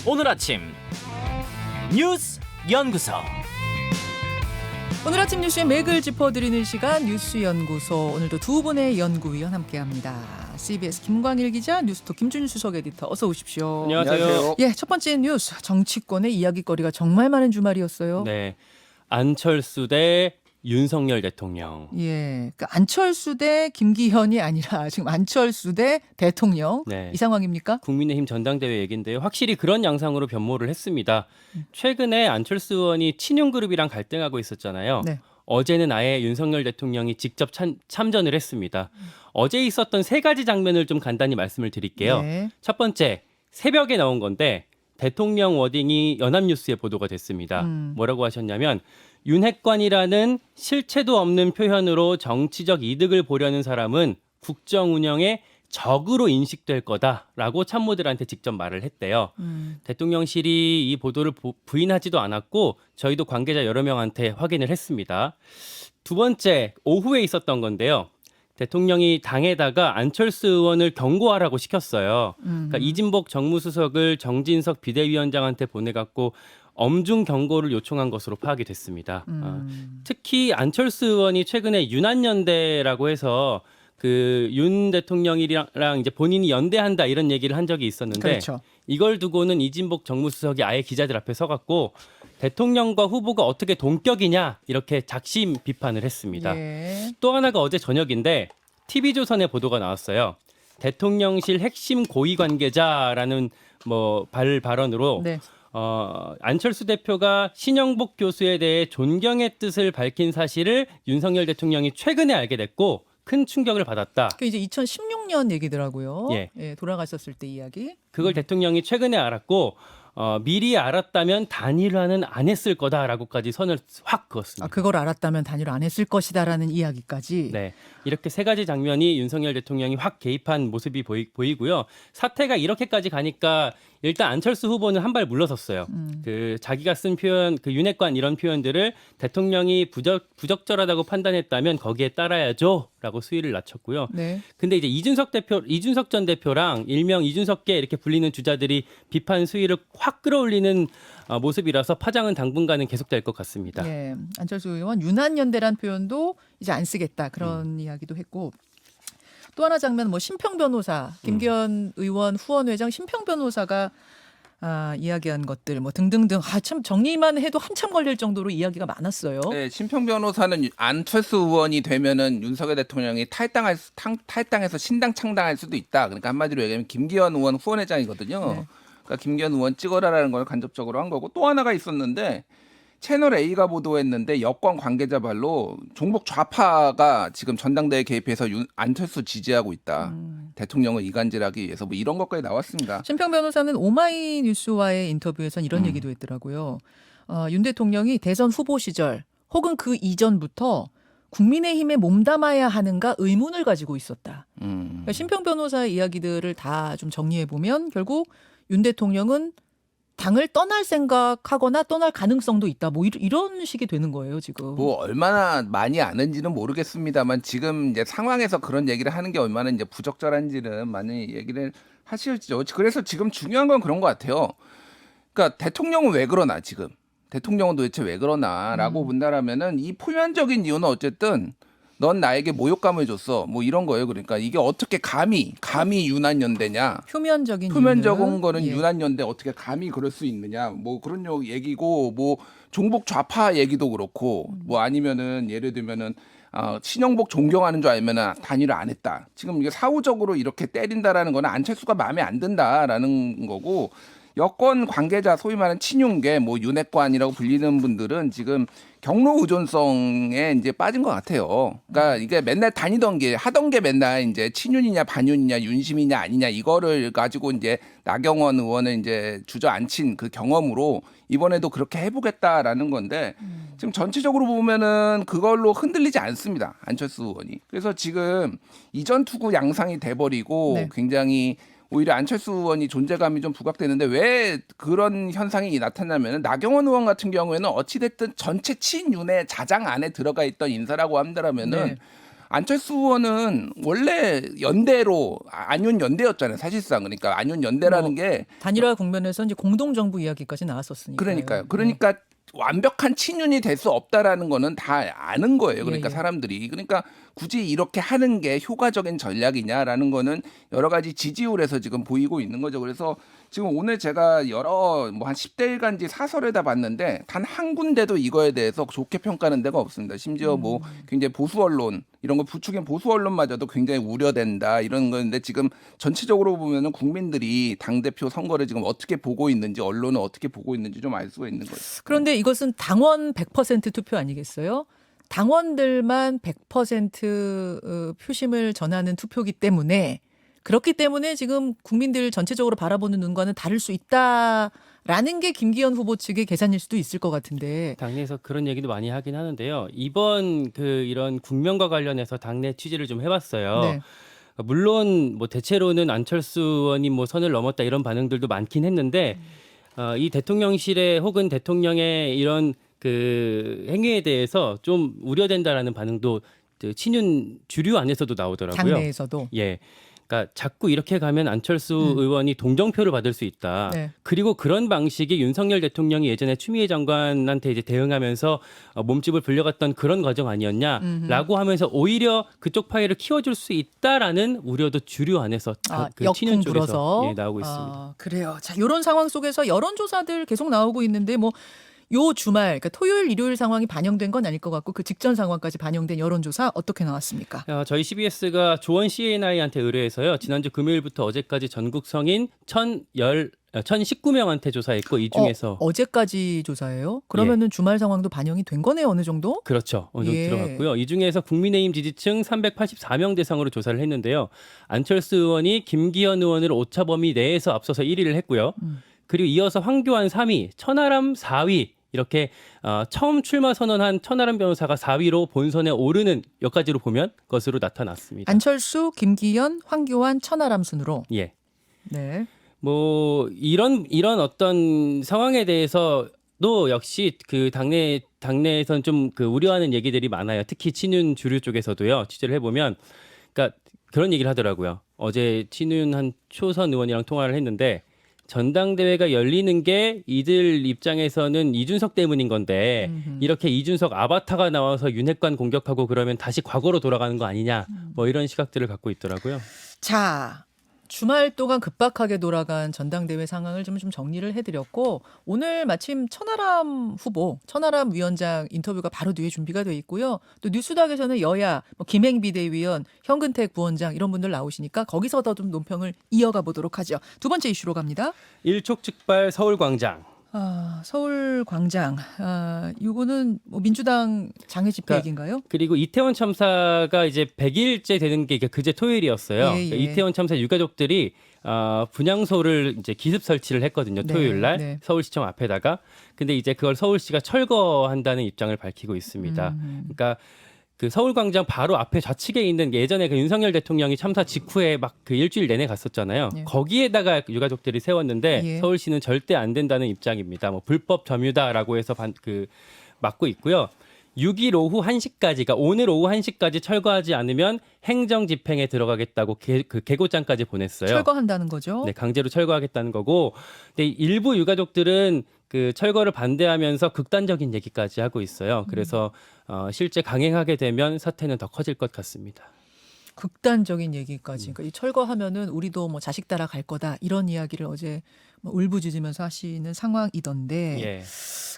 오늘 아침 뉴스 연구소. 오늘 아침 뉴스의 맥을 짚어드리는 시간 뉴스 연구소. 오늘도 두 분의 연구위원 함께합니다. CBS 김광일 기자, 뉴스톱 김준일 수석 에디터, 어서 오십시오. 안녕하세요. 예, 첫 번째 뉴스, 정치권의 이야기거리가 정말 많은 주말이었어요. 네, 안철수 대 윤석열 대통령. 예, 그러니까 안철수 대 김기현이 아니라 지금 안철수 대 대통령. 네. 이 상황입니까? 국민의힘 전당대회 얘기인데요. 확실히 그런 양상으로 변모를 했습니다. 최근에 안철수 의원이 친윤그룹이랑 갈등하고 있었잖아요. 네. 어제는 아예 윤석열 대통령이 직접 참전을 했습니다. 어제 있었던 세 가지 장면을 좀 간단히 말씀을 드릴게요. 네. 첫 번째, 새벽에 나온 건데 대통령 워딩이 연합뉴스에 보도가 됐습니다. 뭐라고 하셨냐면 윤핵관이라는 실체도 없는 표현으로 정치적 이득을 보려는 사람은 국정 운영의 적으로 인식될 거다라고 참모들한테 직접 말을 했대요. 대통령실이 이 보도를 부인하지도 않았고 저희도 관계자 여러 명한테 확인을 했습니다. 두 번째, 오후에 있었던 건데요. 대통령이 당에다가 안철수 의원을 경고하라고 시켰어요. 그러니까 이진복 정무수석을 정진석 비대위원장한테 보내갖고 엄중 경고를 요청한 것으로 파악이 됐습니다. 특히 안철수 의원이 최근에 윤한연대라고 해서 그 윤 대통령이랑 이제 본인이 연대한다 이런 얘기를 한 적이 있었는데 그렇죠. 이걸 두고는 이진복 정무수석이 아예 기자들 앞에 서갖고 대통령과 후보가 어떻게 동격이냐 이렇게 작심 비판을 했습니다. 예. 또 하나가 어제 저녁인데 TV조선에 보도가 나왔어요. 대통령실 핵심 고위 관계자라는 발언으로 네. 안철수 대표가 신영복 교수에 대해 존경의 뜻을 밝힌 사실을 윤석열 대통령이 최근에 알게 됐고 큰 충격을 받았다. 그 이제 2016년 얘기더라고요. 예. 돌아가셨을 때 이야기. 그걸 대통령이 최근에 알았고 미리 알았다면 단일화는 안 했을 거다라고까지 선을 확 그었습니다. 그걸 알았다면 단일화 안 했을 것이다라는 이야기까지. 네, 이렇게 세 가지 장면이 윤석열 대통령이 확 개입한 모습이 보이고요. 사태가 이렇게까지 가니까 일단 안철수 후보는 한 발 물러섰어요. 그 자기가 쓴 표현, 그 윤핵관 이런 표현들을 대통령이 부적절하다고 판단했다면 거기에 따라야죠라고 수위를 낮췄고요. 네. 근데 이제 이준석 전 대표랑 일명 이준석계 이렇게 불리는 주자들이 비판 수위를 확 끌어올리는 모습이라서 파장은 당분간은 계속될 것 같습니다. 예. 안철수 의원 윤한연대란 표현도 이제 안 쓰겠다 그런 이야기도 했고, 또 하나 장면 심평 변호사, 김기현 의원 후원회장 심평 변호사가 이야기한 것들 등등등 참 정리만 해도 한참 걸릴 정도로 이야기가 많았어요. 네, 심평 변호사는 안철수 의원이 되면은 윤석열 대통령이 탈당해서 신당 창당할 수도 있다. 그러니까 한마디로 얘기하면 김기현 의원 후원회장이거든요. 네. 그러니까 김기현 의원 찍어라라는 걸 간접적으로 한 거고, 또 하나가 있었는데 채널 A가 보도했는데 여권 관계자 발로 종북 좌파가 지금 전당대회 개입해서 안철수 지지하고 있다. 대통령을 이간질하기 위해서 이런 것까지 나왔습니다. 심평 변호사는 오마이뉴스와의 인터뷰에선 이런 얘기도 했더라고요. 윤 대통령이 대선 후보 시절 혹은 그 이전부터 국민의힘에 몸담아야 하는가 의문을 가지고 있었다. 그러니까 심평 변호사의 이야기들을 다 좀 정리해 보면 결국 윤 대통령은 당을 떠날 생각하거나 떠날 가능성도 있다. 이런 식이 되는 거예요, 지금. 얼마나 많이 아는지는 모르겠습니다만 지금 이제 상황에서 그런 얘기를 하는 게 얼마나 이제 부적절한지는 많이 얘기를 하실지요. 그래서 지금 중요한 건 그런 것 같아요. 그러니까 대통령은 왜 그러나 지금 대통령은 도대체 왜 그러나라고 본다라면은 이 표면적인 이유는 어쨌든 넌 나에게 모욕감을 줬어. 이런 거예요. 그러니까 이게 어떻게 감히 윤한연대냐. 표면적인 거는 예. 윤한연대 어떻게 감히 그럴 수 있느냐. 그런 얘기고 종북 좌파 얘기도 그렇고 아니면은 예를 들면은 신영복 존경하는 줄 알면은 단일화 안 했다. 지금 이게 사후적으로 이렇게 때린다라는 거는 안철수가 마음에 안 든다라는 거고, 여권 관계자 소위 말하는 친윤계 윤핵관이라고 불리는 분들은 지금 경로 의존성에 이제 빠진 것 같아요. 그러니까 이게 맨날 하던 게 맨날 이제 친윤이냐 반윤이냐 윤심이냐 아니냐 이거를 가지고 이제 나경원 의원을 이제 주저앉힌 그 경험으로 이번에도 그렇게 해보겠다라는 건데 지금 전체적으로 보면은 그걸로 흔들리지 않습니다. 안철수 의원이. 그래서 지금 이전 투구 양상이 돼버리고 네. 굉장히 오히려 안철수 의원이 존재감이 좀 부각되는데 왜 그런 현상이 나타나면 나경원 의원 같은 경우에는 어찌됐든 전체 친윤의 자장 안에 들어가 있던 인사라고 한다면은 네. 안철수 의원은 원래 연대로 안윤 연대였잖아요. 사실상 그러니까 안윤 연대라는 게 단일화 국면에서 이제 공동 정부 이야기까지 나왔었으니까. 그러니까요. 그러니까 완벽한 친윤이 될 수 없다라는 거는 다 아는 거예요. 그러니까 예. 사람들이. 그러니까 굳이 이렇게 하는 게 효과적인 전략이냐라는 거는 여러 가지 지지율에서 지금 보이고 있는 거죠. 그래서 지금 오늘 제가 여러 뭐 한 10대 일간지 사설에다 봤는데 단 한 군데도 이거에 대해서 좋게 평가하는 데가 없습니다. 심지어 뭐 굉장히 보수 언론 이런 거 부추긴 보수 언론마저도 굉장히 우려된다 이런 건데 지금 전체적으로 보면은 국민들이 당대표 선거를 지금 어떻게 보고 있는지 언론은 어떻게 보고 있는지 좀 알 수가 있는 거죠. 그런데 이것은 당원 100% 투표 아니겠어요? 당원들만 100% 표심을 전하는 투표기 때문에 그렇기 때문에 지금 국민들 전체적으로 바라보는 눈과는 다를 수 있다라는 게 김기현 후보 측의 계산일 수도 있을 것 같은데. 당내에서 그런 얘기도 많이 하긴 하는데요. 이번 이런 국면과 관련해서 당내 취재를 좀 해봤어요. 네. 물론 뭐 대체로는 안철수 의원이 뭐 선을 넘었다 이런 반응들도 많긴 했는데 이 대통령실에 혹은 대통령의 이런 행위에 대해서 좀 우려된다라는 반응도 친윤 주류 안에서도 나오더라고요. 당내에서도. 예. 그러니까 자꾸 이렇게 가면 안철수 의원이 동정표를 받을 수 있다. 네. 그리고 그런 방식이 윤석열 대통령이 예전에 추미애 장관한테 이제 대응하면서 몸집을 불려갔던 그런 과정 아니었냐라고 하면서 오히려 그쪽 파일을 키워줄 수 있다라는 우려도 주류 안에서 친윤 역풍 쪽에서 불어서 나오고 있습니다. 그래요. 자, 이런 상황 속에서 여론조사들 계속 나오고 있는데 뭐 요 주말, 그러니까 토요일, 일요일 상황이 반영된 건 아닐 것 같고 그 직전 상황까지 반영된 여론조사 어떻게 나왔습니까? 저희 CBS가 조원 CNI한테 의뢰해서요. 지난주 금요일부터 어제까지 전국 성인 1,019명한테 조사했고 이 중에서 어제까지 조사예요? 그러면은 주말 상황도 반영이 된 거네요, 어느 정도? 그렇죠. 어느 정도 예. 들어갔고요. 이 중에서 국민의힘 지지층 384명 대상으로 조사를 했는데요. 안철수 의원이 김기현 의원을 오차범위 내에서 앞서서 1위를 했고요. 그리고 이어서 황교안 3위, 천하람 4위 이렇게 처음 출마 선언한 천하람 변호사가 4위로 본선에 오르는 여기까지로 보면 것으로 나타났습니다. 안철수, 김기현, 황교안, 천하람 순으로. 예. 네. 뭐 이런 어떤 상황에 대해서도 역시 당내에선 좀 우려하는 얘기들이 많아요. 특히 친윤 주류 쪽에서도요. 취재를 해보면, 그러니까 그런 얘기를 하더라고요. 어제 친윤 한 초선 의원이랑 통화를 했는데 전당대회가 열리는 게 이들 입장에서는 이준석 때문인 건데 이렇게 이준석 아바타가 나와서 윤핵관 공격하고 그러면 다시 과거로 돌아가는 거 아니냐 뭐 이런 시각들을 갖고 있더라고요. 자, 주말 동안 급박하게 돌아간 전당대회 상황을 좀 정리를 해드렸고 오늘 마침 천하람 후보, 천하람 위원장 인터뷰가 바로 뒤에 준비가 돼 있고요. 또 뉴스닥에서는 여야, 김행 비대위원, 현근택 부원장 이런 분들 나오시니까 거기서 더 좀 논평을 이어가 보도록 하죠. 두 번째 이슈로 갑니다. 일촉즉발 서울광장. 서울광장. 이거는 뭐 민주당 장외 집회 얘기인가요? 그리고 이태원 참사가 이제 100일째 되는 게 그제 토요일이었어요. 예, 예. 그러니까 이태원 참사 유가족들이 분향소를 이제 기습 설치를 했거든요. 토요일 날 네. 서울시청 앞에다가. 근데 이제 그걸 서울시가 철거한다는 입장을 밝히고 있습니다. 그러니까 서울광장 바로 앞에 좌측에 있는 예전에 윤석열 대통령이 참사 직후에 막 일주일 내내 갔었잖아요. 예. 거기에다가 유가족들이 세웠는데 예. 서울시는 절대 안 된다는 입장입니다. 뭐 불법 점유다라고 해서 막고 있고요. 6일 오후 1시까지, 그러니까 오늘 오후 1시까지 철거하지 않으면 행정 집행에 들어가겠다고 계고장까지 보냈어요. 철거한다는 거죠? 네, 강제로 철거하겠다는 거고. 근데 일부 유가족들은 철거를 반대하면서 극단적인 얘기까지 하고 있어요. 그래서 실제 강행하게 되면 사태는 더 커질 것 같습니다. 극단적인 얘기까지. 그러니까 이 철거하면은 우리도 뭐 자식 따라 갈 거다 이런 이야기를 어제 뭐 울부짖으면서 하시는 상황이던데. 예.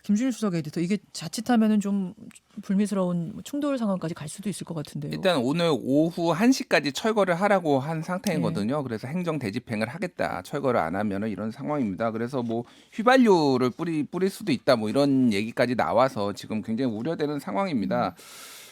김준일 수석 에디터 이게 자칫하면은 좀 불미스러운 충돌 상황까지 갈 수도 있을 것 같은데요. 일단 오늘 오후 1시까지 철거를 하라고 한 상태거든요. 그래서 행정 대집행을 하겠다. 철거를 안 하면은 이런 상황입니다. 그래서 뭐 휘발유를 뿌릴 수도 있다. 뭐 이런 얘기까지 나와서 지금 굉장히 우려되는 상황입니다.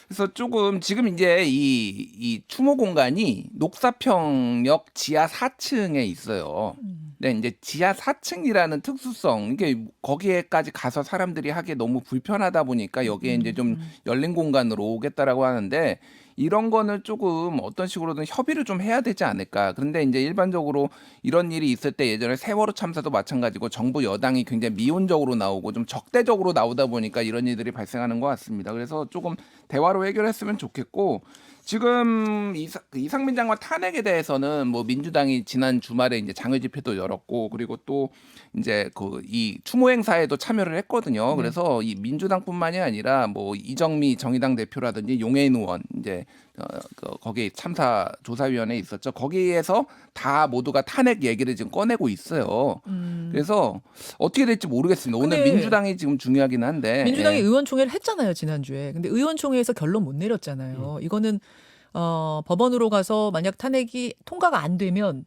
그래서 조금 지금 이제 이 추모 공간이 녹사평역 지하 4층에 있어요. 네, 이제 지하 4층이라는 특수성, 이게 거기에까지 가서 사람들이 하기 너무 불편하다 보니까 여기에 이제 좀 열린 공간으로 오겠다라고 하는데 이런 거는 조금 어떤 식으로든 협의를 좀 해야 되지 않을까. 그런데 이제 일반적으로 이런 일이 있을 때 예전에 세월호 참사도 마찬가지고 정부 여당이 굉장히 미온적으로 나오고 좀 적대적으로 나오다 보니까 이런 일들이 발생하는 것 같습니다. 그래서 조금 대화로 해결했으면 좋겠고 지금 이상민 장관 탄핵에 대해서는 뭐 민주당이 지난 주말에 이제 장외 집회도 열었고 그리고 또 이제 이 추모 행사에도 참여를 했거든요. 그래서 이 민주당뿐만이 아니라 뭐 이정미 정의당 대표라든지 용해인 의원 이제 거기에 참사 조사위원회에 있었죠. 거기에서 다 모두가 탄핵 얘기를 지금 꺼내고 있어요. 그래서 어떻게 될지 모르겠습니다. 오늘 근데 민주당이 지금 중요하긴 한데 민주당이 예. 의원총회를 했잖아요, 지난주에. 근데 의원총회에서 결론 못 내렸잖아요. 이거는 법원으로 가서 만약 탄핵이 통과가 안 되면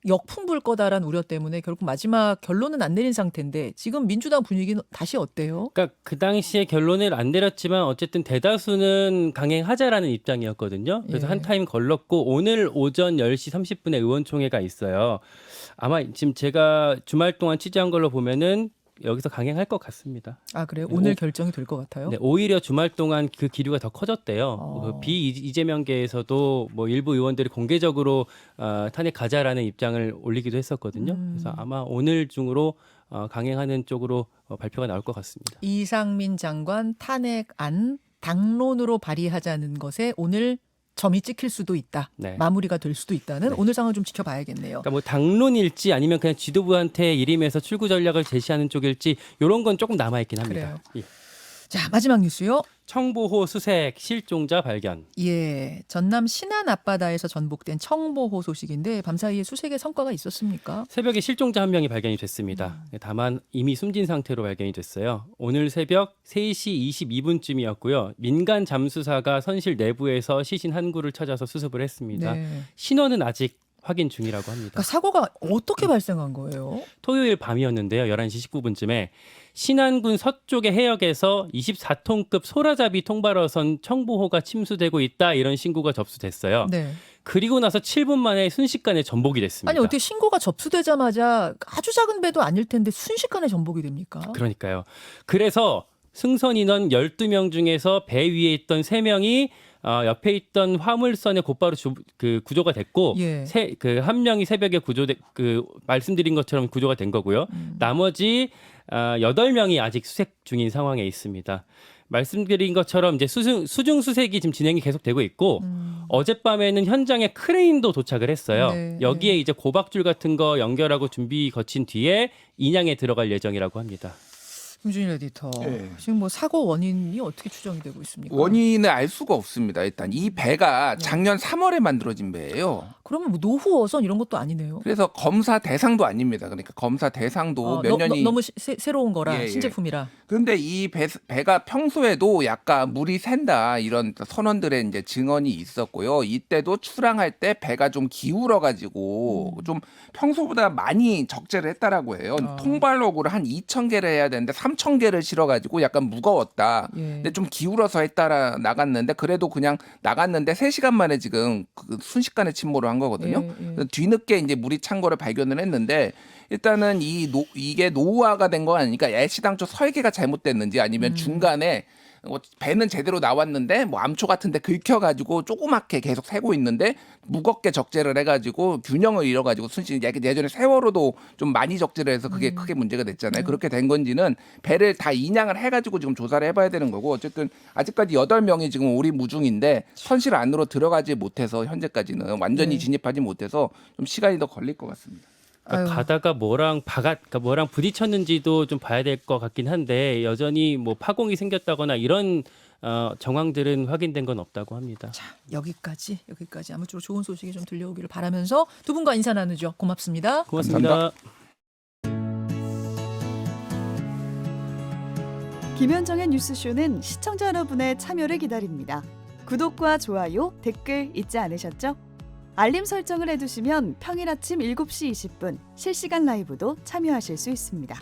역풍 불 거다라는 우려 때문에 결국 마지막 결론은 안 내린 상태인데 지금 민주당 분위기는 다시 어때요? 그러니까 그 당시에 결론을 안 내렸지만 어쨌든 대다수는 강행하자라는 입장이었거든요. 그래서 예. 한 타임 걸렀고 오늘 오전 10시 30분에 의원총회가 있어요. 아마 지금 제가 주말 동안 취재한 걸로 보면은 여기서 강행할 것 같습니다. 아 그래요? 오늘 결정이 될 것 같아요? 네, 오히려 주말 동안 그 기류가 더 커졌대요. 어. 비이재명계에서도 뭐 일부 의원들이 공개적으로 탄핵 가자라는 입장을 올리기도 했었거든요. 그래서 아마 오늘 중으로 강행하는 쪽으로 발표가 나올 것 같습니다. 이상민 장관 탄핵안 당론으로 발의하자는 것에 오늘 점이 찍힐 수도 있다. 네. 마무리가 될 수도 있다는 네. 오늘 상황을 좀 지켜봐야겠네요. 그러니까 뭐 당론일지 아니면 그냥 지도부한테 일임해서 출구 전략을 제시하는 쪽일지 이런 건 조금 남아있긴 합니다. 예. 자 마지막 뉴스요. 청보호 수색 실종자 발견. 예, 전남 신안 앞바다에서 전복된 청보호 소식인데 밤사이에 수색의 성과가 있었습니까? 새벽에 실종자 한 명이 발견이 됐습니다. 다만 이미 숨진 상태로 발견이 됐어요. 오늘 새벽 3시 22분쯤이었고요. 민간 잠수사가 선실 내부에서 시신 한 구를 찾아서 수습을 했습니다. 네. 신원은 아직 확인 중이라고 합니다. 그러니까 사고가 어떻게 발생한 거예요? 토요일 밤이었는데요. 11시 19분쯤에 신안군 서쪽의 해역에서 24톤급 소라잡이 통발어선 청보호가 침수되고 있다 이런 신고가 접수됐어요. 네. 그리고 나서 7분 만에 순식간에 전복이 됐습니다. 아니 어떻게 신고가 접수되자마자 아주 작은 배도 아닐 텐데 순식간에 전복이 됩니까? 그러니까요. 그래서 승선 인원 12명 중에서 배 위에 있던 3명이 옆에 있던 화물선에 곧바로 구조가 됐고 예. 한 명이 새벽에 말씀드린 것처럼 구조가 된 거고요. 나머지 8명이 아직 수색 중인 상황에 있습니다. 말씀드린 것처럼 이제 수중 수색이 지금 진행이 계속되고 있고 어젯밤에는 현장에 크레인도 도착을 했어요. 네, 여기에 네. 이제 고박줄 같은 거 연결하고 준비 거친 뒤에 인양에 들어갈 예정이라고 합니다. 김준일 에디터. 예. 지금 뭐 사고 원인이 어떻게 추정이 되고 있습니까? 원인을 알 수가 없습니다. 일단 이 배가 작년 3월에 만들어진 배예요. 그러면 뭐 노후 어선 이런 것도 아니네요. 그래서 검사 대상도 아닙니다. 그러니까 검사 대상도 몇 년이 너무 새로운 거라 예, 예. 신제품이라. 그런데 이 배가 평소에도 약간 물이 샌다 이런 선원들의 이제 증언이 있었고요. 이때도 출항할 때 배가 좀 기울어 가지고 좀 평소보다 많이 적재를 했다라고 해요. 통발로그를 한 2,000개를 해야 되는데 3,000개를 실어 가지고 약간 무거웠다. 예. 근데 좀 기울어서 했다라 나갔는데 그래도 그냥 나갔는데 3시간 만에 지금 순식간에 침몰을 한 거거든요. 예, 예. 그래서 뒤늦게 이제 물이 찬 거를 발견을 했는데 일단은 이게 노후화가 된 거 아니니까 애시당초 설계가 잘못됐는지 아니면 중간에 배는 제대로 나왔는데 뭐 암초 같은데 긁혀가지고 조그맣게 계속 새고 있는데 무겁게 적재를 해가지고 균형을 잃어가지고 예전에 세월호도 좀 많이 적재를 해서 그게 크게 문제가 됐잖아요. 그렇게 된 건지는 배를 다 인양을 해가지고 지금 조사를 해봐야 되는 거고 어쨌든 아직까지 8명이 지금 오리무중인데 선실 안으로 들어가지 못해서 현재까지는 완전히 네. 진입하지 못해서 좀 시간이 더 걸릴 것 같습니다. 그러니까 아유. 가다가 뭐랑 부딪혔는지도 좀 봐야 될 것 같긴 한데 여전히 뭐 파공이 생겼다거나 이런 정황들은 확인된 건 없다고 합니다. 자, 여기까지 아무쪼록 좋은 소식이 좀 들려오기를 바라면서 두 분과 인사 나누죠. 고맙습니다. 고맙습니다. 김현정의 뉴스쇼는 시청자 여러분의 참여를 기다립니다. 구독과 좋아요, 댓글 잊지 않으셨죠? 알림 설정을 해두시면 평일 아침 7시 20분 실시간 라이브도 참여하실 수 있습니다.